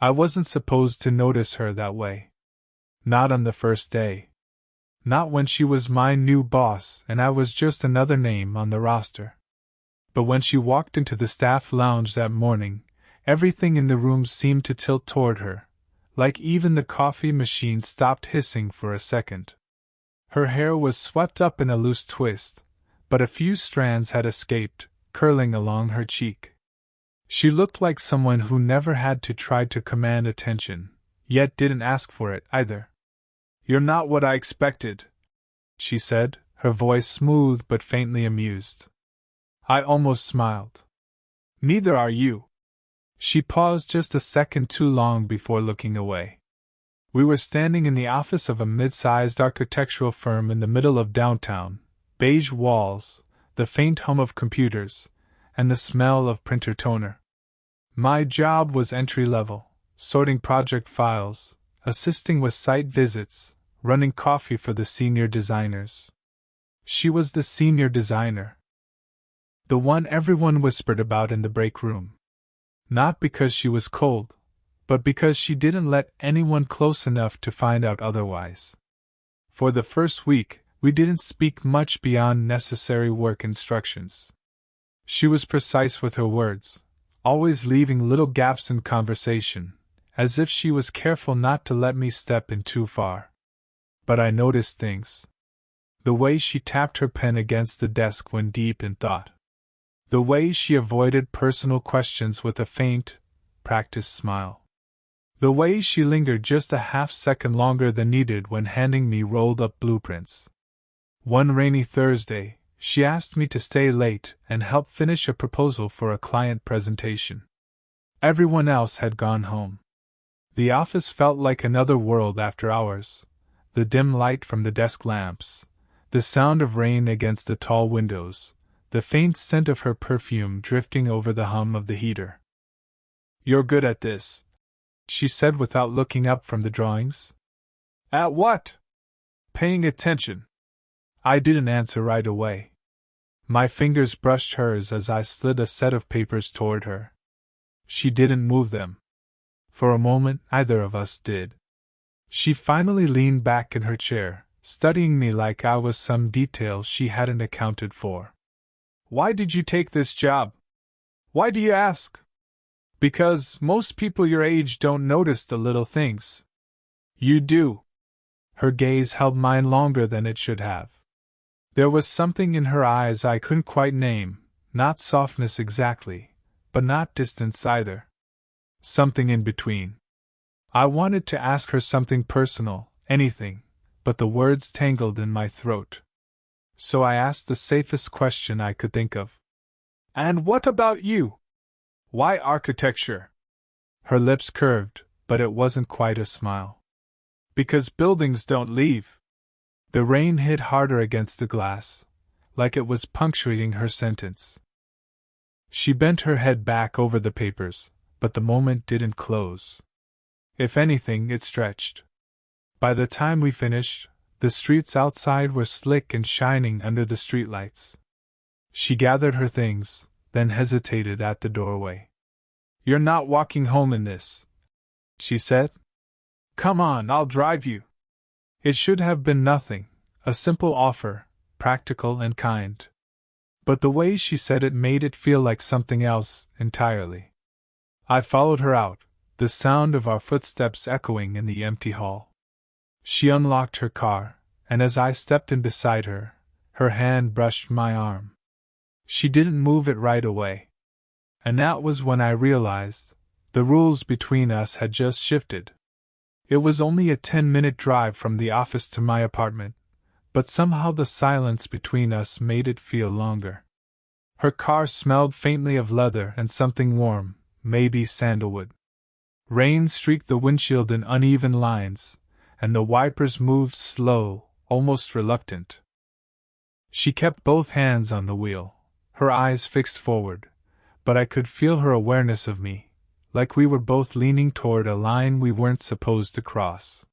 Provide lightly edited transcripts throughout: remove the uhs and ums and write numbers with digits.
I wasn't supposed to notice her that way. Not on the first day. Not when she was my new boss and I was just another name on the roster. But when she walked into the staff lounge that morning, everything in the room seemed to tilt toward her, like even the coffee machine stopped hissing for a second. Her hair was swept up in a loose twist, but a few strands had escaped, curling along her cheek. She looked like someone who never had to try to command attention, yet didn't ask for it either. "You're not what I expected," she said, her voice smooth but faintly amused. I almost smiled. "Neither are you." She paused just a second too long before looking away. We were standing in the office of a mid-sized architectural firm in the middle of downtown, beige walls, the faint hum of computers, and the smell of printer toner. My job was entry-level, sorting project files, assisting with site visits, running coffee for the senior designers. She was the senior designer. The one everyone whispered about in the break room. Not because she was cold, but because she didn't let anyone close enough to find out otherwise. For the first week, we didn't speak much beyond necessary work instructions. She was precise with her words, always leaving little gaps in conversation, as if she was careful not to let me step in too far. But I noticed things. The way she tapped her pen against the desk when deep in thought. The way she avoided personal questions with a faint, practiced smile. The way she lingered just a half-second longer than needed when handing me rolled-up blueprints. One rainy Thursday, she asked me to stay late and help finish a proposal for a client presentation. Everyone else had gone home. The office felt like another world after hours. The dim light from the desk lamps, the sound of rain against the tall windows, the faint scent of her perfume drifting over the hum of the heater. "You're good at this," she said without looking up from the drawings. "At what?" "Paying attention." I didn't answer right away. My fingers brushed hers as I slid a set of papers toward her. She didn't move them. For a moment, neither of us did. She finally leaned back in her chair, studying me like I was some detail she hadn't accounted for. "Why did you take this job? Why do you ask?" "Because most people your age don't notice the little things." "You do." Her gaze held mine longer than it should have. There was something in her eyes I couldn't quite name, not softness exactly, but not distance either. Something in between. I wanted to ask her something personal, anything, but the words tangled in my throat. So I asked the safest question I could think of. "And what about you? Why architecture?" Her lips curved, but it wasn't quite a smile. "Because buildings don't leave." The rain hit harder against the glass, like it was punctuating her sentence. She bent her head back over the papers, but the moment didn't close. If anything, it stretched. By the time we finished, the streets outside were slick and shining under the streetlights. She gathered her things, then hesitated at the doorway. "You're not walking home in this," she said. "Come on, I'll drive you." It should have been nothing, a simple offer, practical and kind. But the way she said it made it feel like something else entirely. I followed her out, the sound of our footsteps echoing in the empty hall. She unlocked her car, and as I stepped in beside her, her hand brushed my arm. She didn't move it right away. And that was when I realized the rules between us had just shifted. It was only a 10-minute drive from the office to my apartment, but somehow the silence between us made it feel longer. Her car smelled faintly of leather and something warm, maybe sandalwood. Rain streaked the windshield in uneven lines, and the wipers moved slow, almost reluctant. She kept both hands on the wheel, her eyes fixed forward, but I could feel her awareness of me, like we were both leaning toward a line we weren't supposed to cross.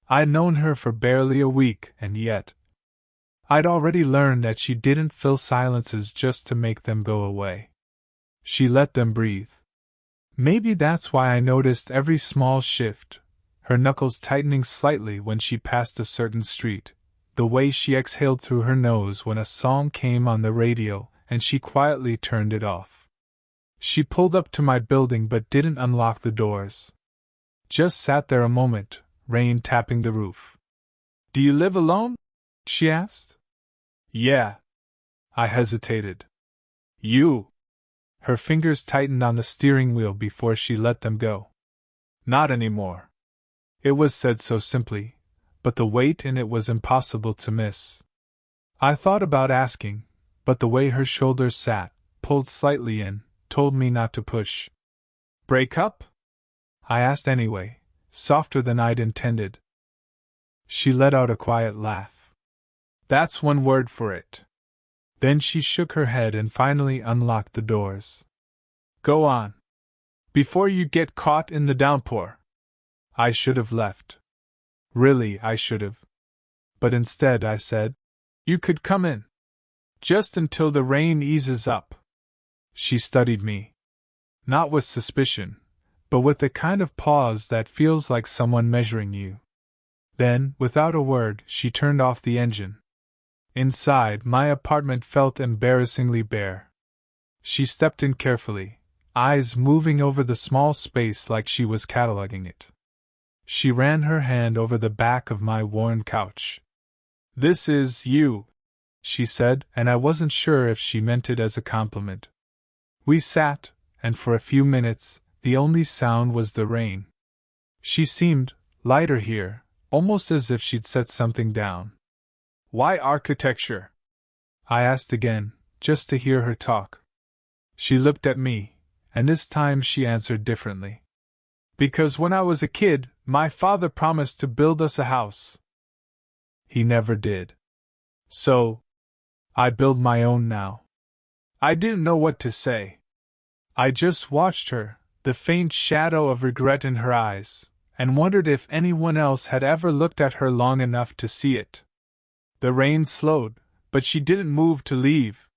I'd known her for barely a week, and yet I'd already learned that she didn't fill silences just to make them go away. She let them breathe. Maybe that's why I noticed every small shift, her knuckles tightening slightly when she passed a certain street, the way she exhaled through her nose when a song came on the radio and she quietly turned it off. She pulled up to my building but didn't unlock the doors. Just sat there a moment, rain tapping the roof. "Do you live alone?" she asked. "Yeah." I hesitated. "You?" Her fingers tightened on the steering wheel before she let them go. "Not anymore." It was said so simply, but the weight in it was impossible to miss. I thought about asking, but the way her shoulders sat, pulled slightly in, told me not to push. "Break up?" I asked anyway, softer than I'd intended. She let out a quiet laugh. "That's one word for it." Then she shook her head and finally unlocked the doors. "Go on. Before you get caught in the downpour." I should have left. Really, I should have. But instead I said, "You could come in. Just until the rain eases up." She studied me. Not with suspicion, but with the kind of pause that feels like someone measuring you. Then, without a word, she turned off the engine. Inside, my apartment felt embarrassingly bare. She stepped in carefully, eyes moving over the small space like she was cataloging it. She ran her hand over the back of my worn couch. "This is you," she said, and I wasn't sure if she meant it as a compliment. We sat, and for a few minutes, the only sound was the rain. She seemed lighter here, almost as if she'd set something down. "Why architecture?" I asked again, just to hear her talk. She looked at me, and this time she answered differently. "Because when I was a kid, my father promised to build us a house. He never did. So, I build my own now." I didn't know what to say. I just watched her, the faint shadow of regret in her eyes, and wondered if anyone else had ever looked at her long enough to see it. The rain slowed, but she didn't move to leave.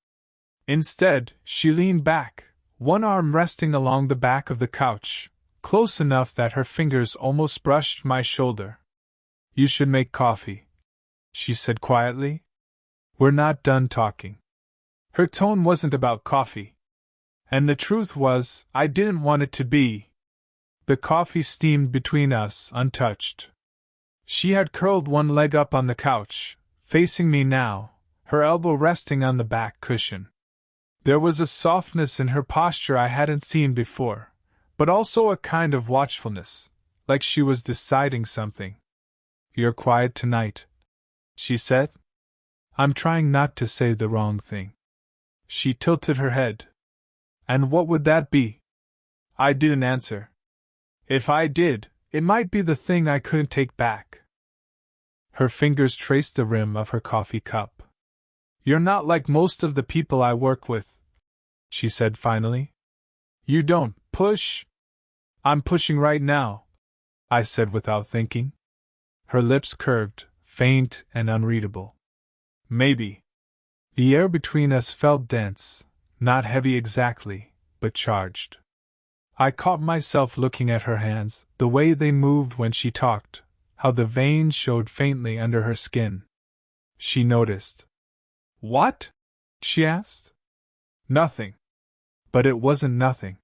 Instead, she leaned back, one arm resting along the back of the couch, close enough that her fingers almost brushed my shoulder. "You should make coffee," she said quietly. "We're not done talking." Her tone wasn't about coffee. And the truth was, I didn't want it to be. The coffee steamed between us, untouched. She had curled one leg up on the couch, facing me now, her elbow resting on the back cushion. There was a softness in her posture I hadn't seen before, but also a kind of watchfulness, like she was deciding something. "You're quiet tonight," she said. "I'm trying not to say the wrong thing." She tilted her head. "And what would that be?" I didn't answer. If I did, it might be the thing I couldn't take back. Her fingers traced the rim of her coffee cup. "You're not like most of the people I work with," she said finally. "You don't push." "I'm pushing right now," I said without thinking. Her lips curved, faint and unreadable. "Maybe." The air between us felt dense, not heavy exactly, but charged. I caught myself looking at her hands, the way they moved when she talked, how the veins showed faintly under her skin. She noticed. "What?" she asked. "Nothing." But it wasn't nothing.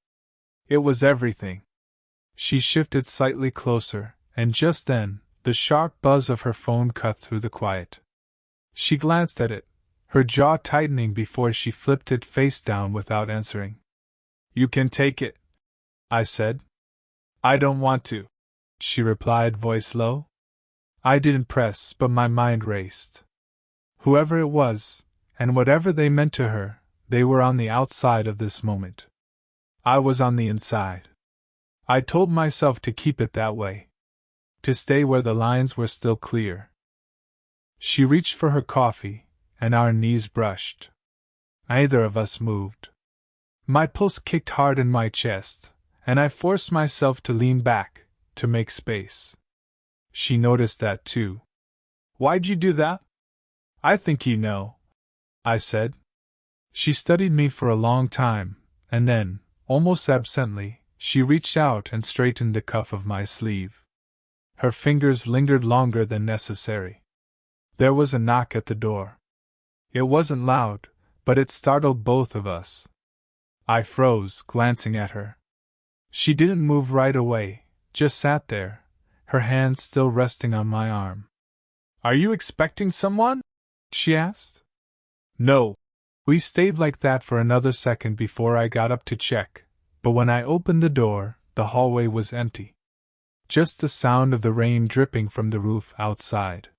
It was everything. She shifted slightly closer, and just then, the sharp buzz of her phone cut through the quiet. She glanced at it, her jaw tightening before she flipped it face down without answering. "You can take it," I said. "I don't want to," she replied, voice low. I didn't press, but my mind raced. Whoever it was, and whatever they meant to her, they were on the outside of this moment. I was on the inside. I told myself to keep it that way. To stay where the lines were still clear. She reached for her coffee, and our knees brushed. Neither of us moved. My pulse kicked hard in my chest, and I forced myself to lean back, to make space. She noticed that too. "Why'd you do that?" "I think you know," I said. She studied me for a long time, and then, almost absently, She reached out and straightened the cuff of my sleeve. Her fingers lingered longer than necessary. There was a knock at the door. It wasn't loud, but it startled both of us. I froze, glancing at her. She didn't move right away, just sat there, her hand still resting on my arm. "Are you expecting someone?" she asked. "No." We stayed like that for another second before I got up to check, but when I opened the door, the hallway was empty. Just the sound of the rain dripping from the roof outside.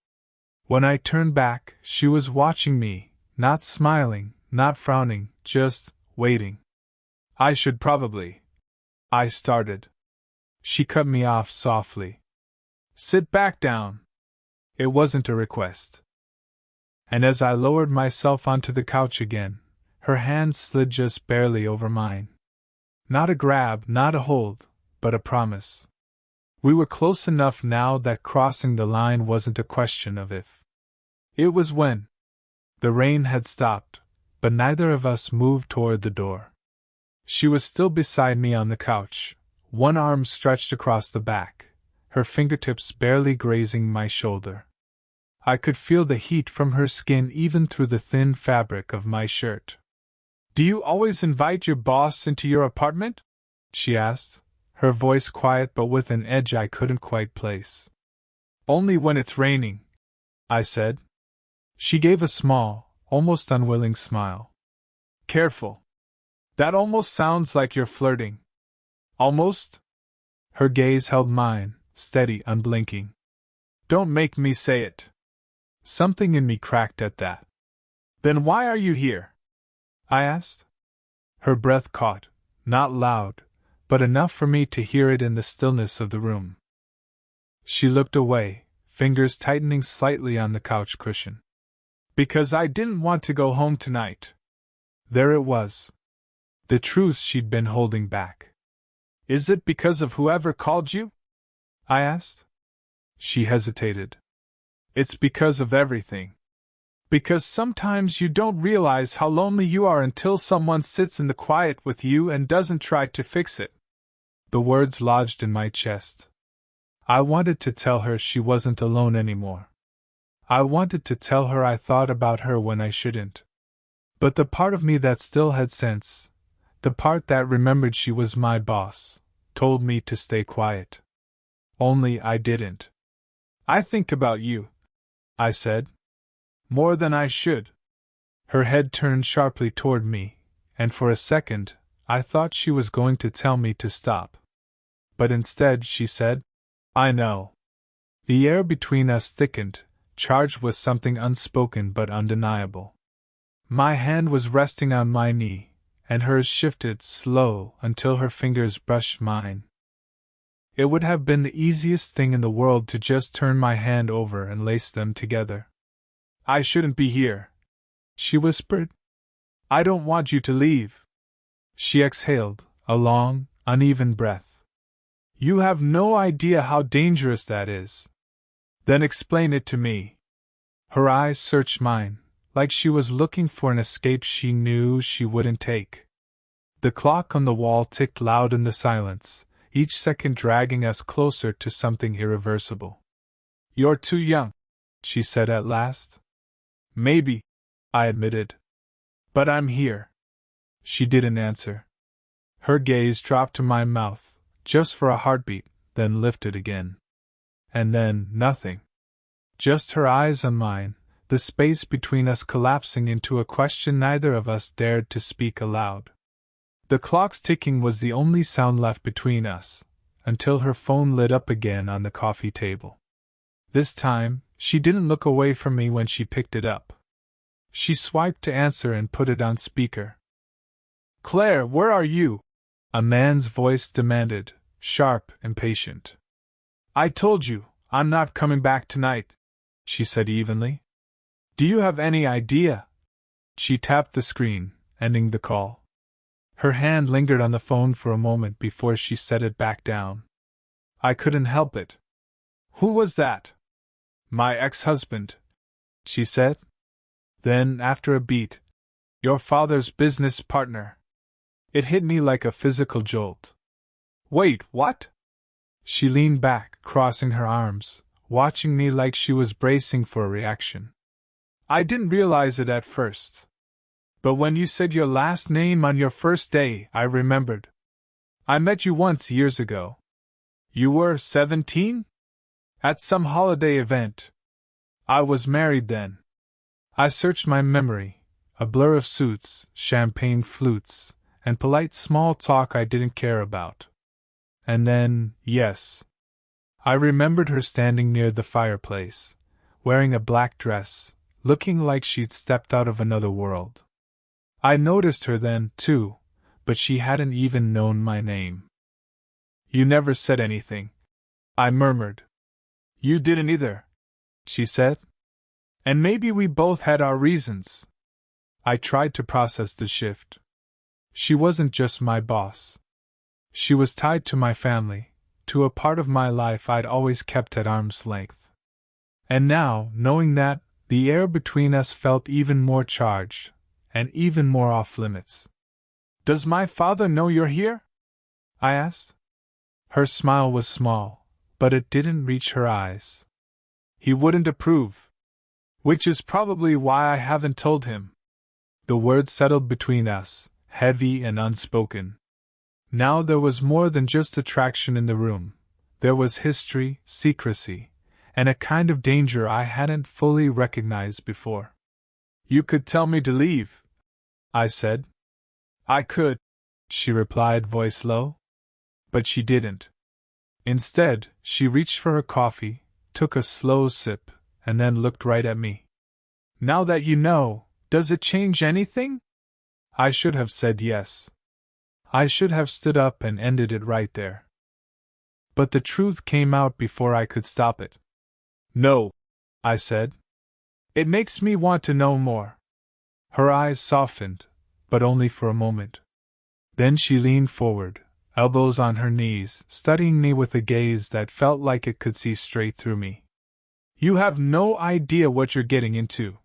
When I turned back, she was watching me, not smiling, not frowning, just waiting. "I should probably," I started. She cut me off softly. "Sit back down." It wasn't a request. And as I lowered myself onto the couch again, her hand slid just barely over mine. Not a grab, not a hold, but a promise. We were close enough now that crossing the line wasn't a question of if. It was when. The rain had stopped, but neither of us moved toward the door. She was still beside me on the couch, one arm stretched across the back, her fingertips barely grazing my shoulder. I could feel the heat from her skin even through the thin fabric of my shirt. "Do you always invite your boss into your apartment?" she asked, her voice quiet but with an edge I couldn't quite place. "Only when it's raining," I said. She gave a small, almost unwilling smile. "Careful. That almost sounds like you're flirting." "Almost?" Her gaze held mine, steady, unblinking. "Don't make me say it." Something in me cracked at that. "Then why are you here?" I asked. Her breath caught, not loud, but enough for me to hear it in the stillness of the room. She looked away, fingers tightening slightly on the couch cushion. "Because I didn't want to go home tonight." There it was. The truth she'd been holding back. "Is it because of whoever called you?" I asked. She hesitated. "It's because of everything. Because sometimes you don't realize how lonely you are until someone sits in the quiet with you and doesn't try to fix it." The words lodged in my chest. I wanted to tell her she wasn't alone anymore. I wanted to tell her I thought about her when I shouldn't. But the part of me that still had sense, the part that remembered she was my boss, told me to stay quiet. Only I didn't. "I think about you," I said. "More than I should." Her head turned sharply toward me, and for a second, I thought she was going to tell me to stop. But instead, she said, "I know." The air between us thickened, charged with something unspoken but undeniable. My hand was resting on my knee, and hers shifted, slow, until her fingers brushed mine. It would have been the easiest thing in the world to just turn my hand over and lace them together. "I shouldn't be here," she whispered. "I don't want you to leave." She exhaled, a long, uneven breath. "You have no idea how dangerous that is." "Then explain it to me." Her eyes searched mine, like she was looking for an escape she knew she wouldn't take. The clock on the wall ticked loud in the silence, each second dragging us closer to something irreversible. "You're too young," she said at last. "Maybe," I admitted. "But I'm here." She didn't answer. Her gaze dropped to my mouth, just for a heartbeat, then lifted again. And then, nothing. Just her eyes on mine, the space between us collapsing into a question neither of us dared to speak aloud. The clock's ticking was the only sound left between us, until her phone lit up again on the coffee table. This time, she didn't look away from me when she picked it up. She swiped to answer and put it on speaker. "Claire, where are you?" a man's voice demanded, sharp and patient. "I told you, I'm not coming back tonight," she said evenly. "Do you have any idea?" She tapped the screen, ending the call. Her hand lingered on the phone for a moment before she set it back down. I couldn't help it. "Who was that?" "My ex-husband," she said. Then, after a beat, "Your father's business partner." It hit me like a physical jolt. Wait, what? She leaned back, crossing her arms, watching me like she was bracing for a reaction. I didn't realize it at first. But when you said your last name on your first day, I remembered. I met you once years ago. You were 17? At some holiday event. I was married then. I searched my memory, a blur of suits, champagne flutes, and polite small talk I didn't care about. And then, yes. I remembered her standing near the fireplace, wearing a black dress, looking like she'd stepped out of another world. I noticed her then, too, but she hadn't even known my name. You never said anything, I murmured. You didn't either, she said. And maybe we both had our reasons. I tried to process the shift. She wasn't just my boss. She was tied to my family, to a part of my life I'd always kept at arm's length. And now, knowing that, the air between us felt even more charged, and even more off-limits. Does my father know you're here? I asked. Her smile was small, but it didn't reach her eyes. He wouldn't approve. Which is probably why I haven't told him. The words settled between us, heavy and unspoken. Now there was more than just attraction in the room. There was history, secrecy, and a kind of danger I hadn't fully recognized before. You could tell me to leave, I said. I could, she replied, voice low. But she didn't. Instead, she reached for her coffee, took a slow sip, and then looked right at me. Now that you know, does it change anything? I should have said yes. I should have stood up and ended it right there. But the truth came out before I could stop it. No, I said. It makes me want to know more. Her eyes softened, but only for a moment. Then she leaned forward, elbows on her knees, studying me with a gaze that felt like it could see straight through me. You have no idea what you're getting into,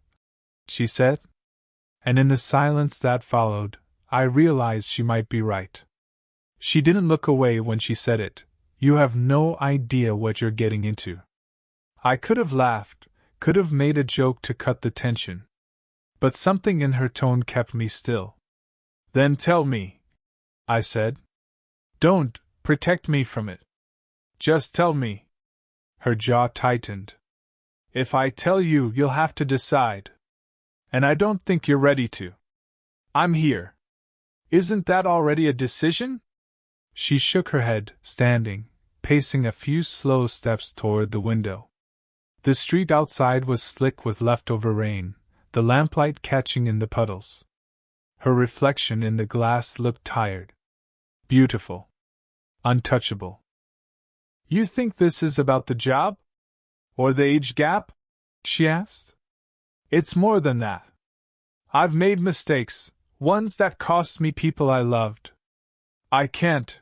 she said. And in the silence that followed, I realized she might be right. She didn't look away when she said it. You have no idea what you're getting into. I could have laughed, could have made a joke to cut the tension. But something in her tone kept me still. Then tell me, I said. Don't protect me from it. Just tell me. Her jaw tightened. If I tell you, you'll have to decide. And I don't think you're ready to. I'm here. Isn't that already a decision? She shook her head, standing, pacing a few slow steps toward the window. The street outside was slick with leftover rain, the lamplight catching in the puddles. Her reflection in the glass looked tired. Beautiful. Untouchable. You think this is about the job? Or the age gap? She asked. It's more than that. I've made mistakes, ones that cost me people I loved. I can't.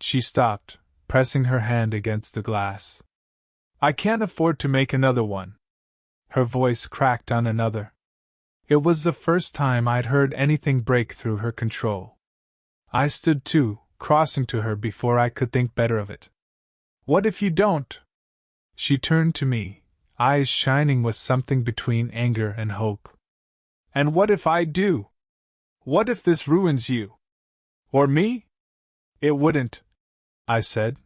She stopped, pressing her hand against the glass. I can't afford to make another one. Her voice cracked on another. It was the first time I'd heard anything break through her control. I stood too, crossing to her before I could think better of it. What if you don't? She turned to me, eyes shining with something between anger and hope. And what if I do? What if this ruins you? Or me? It wouldn't, I said.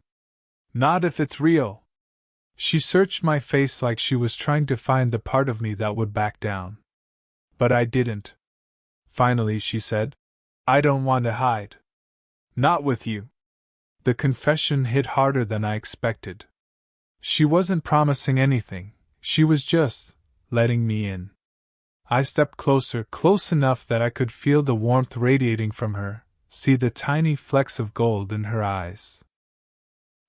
Not if it's real. She searched my face like she was trying to find the part of me that would back down. But I didn't. Finally, she said, I don't want to hide. Not with you. The confession hit harder than I expected. She wasn't promising anything, she was just letting me in. I stepped closer, close enough that I could feel the warmth radiating from her, see the tiny flecks of gold in her eyes.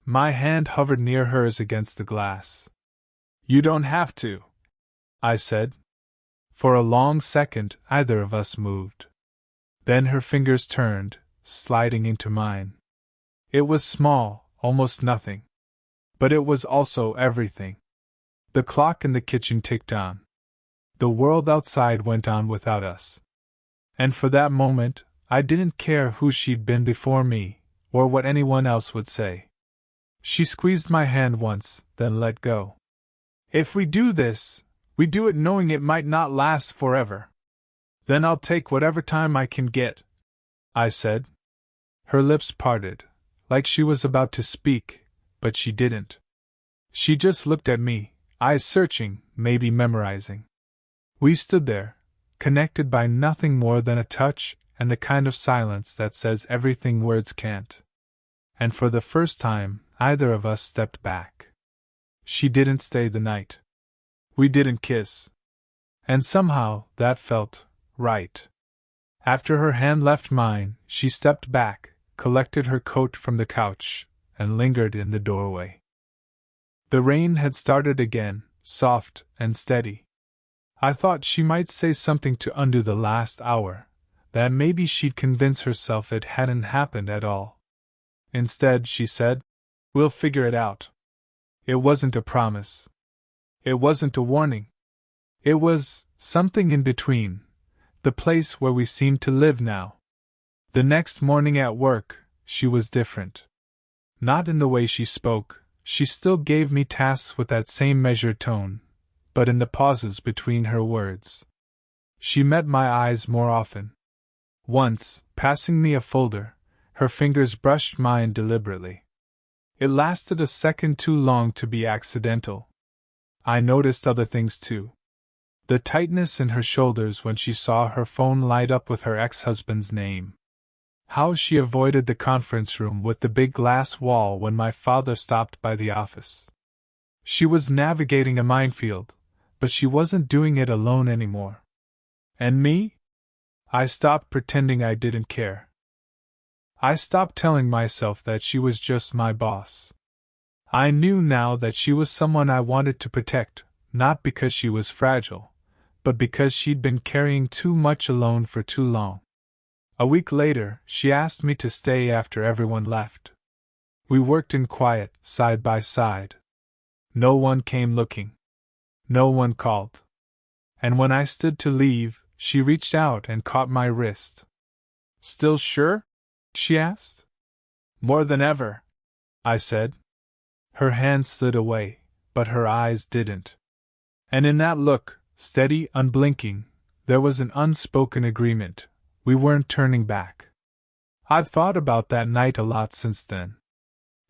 My hand hovered near hers against the glass. You don't have to, I said. For a long second, either of us moved. Then her fingers turned, sliding into mine. It was small, almost nothing. But it was also everything. The clock in the kitchen ticked on. The world outside went on without us. And for that moment, I didn't care who she'd been before me, or what anyone else would say. She squeezed my hand once, then let go. If we do this, we do it knowing it might not last forever. Then I'll take whatever time I can get, I said. Her lips parted, like she was about to speak, but she didn't. She just looked at me, eyes searching, maybe memorizing. We stood there, connected by nothing more than a touch and the kind of silence that says everything words can't. And for the first time, either of us stepped back. She didn't stay the night. We didn't kiss. And somehow, that felt right. After her hand left mine, she stepped back, collected her coat from the couch, and lingered in the doorway. The rain had started again, soft and steady. I thought she might say something to undo the last hour, that maybe she'd convince herself it hadn't happened at all. Instead, she said, "We'll figure it out." It wasn't a promise. It wasn't a warning. It was something in between, the place where we seemed to live now. The next morning at work, she was different. Not in the way she spoke, she still gave me tasks with that same measured tone, but in the pauses between her words. She met my eyes more often. Once, passing me a folder, her fingers brushed mine deliberately. It lasted a second too long to be accidental. I noticed other things too. The tightness in her shoulders when she saw her phone light up with her ex-husband's name. How she avoided the conference room with the big glass wall when my father stopped by the office. She was navigating a minefield, but she wasn't doing it alone anymore. And me? I stopped pretending I didn't care. I stopped telling myself that she was just my boss. I knew now that she was someone I wanted to protect, not because she was fragile, but because she'd been carrying too much alone for too long. A week later, she asked me to stay after everyone left. We worked in quiet, side by side. No one came looking. No one called. And when I stood to leave, she reached out and caught my wrist. "Still sure?" she asked. "More than ever," I said. Her hand slid away, but her eyes didn't. And in that look, steady, unblinking, there was an unspoken agreement. We weren't turning back. I've thought about that night a lot since then.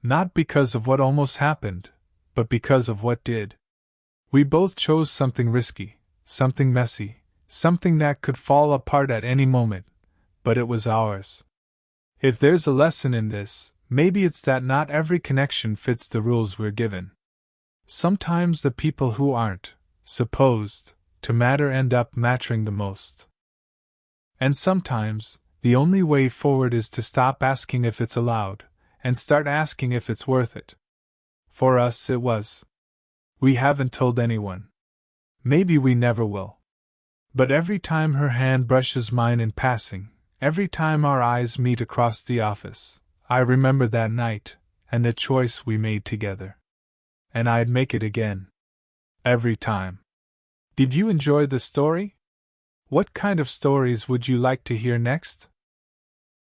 Not because of what almost happened, but because of what did. We both chose something risky, something messy, something that could fall apart at any moment, but it was ours. If there's a lesson in this, maybe it's that not every connection fits the rules we're given. Sometimes the people who aren't supposed to matter end up mattering the most. And sometimes, the only way forward is to stop asking if it's allowed, and start asking if it's worth it. For us, it was. We haven't told anyone. Maybe we never will. But every time her hand brushes mine in passing, every time our eyes meet across the office, I remember that night, and the choice we made together. And I'd make it again. Every time. Did you enjoy the story? What kind of stories would you like to hear next?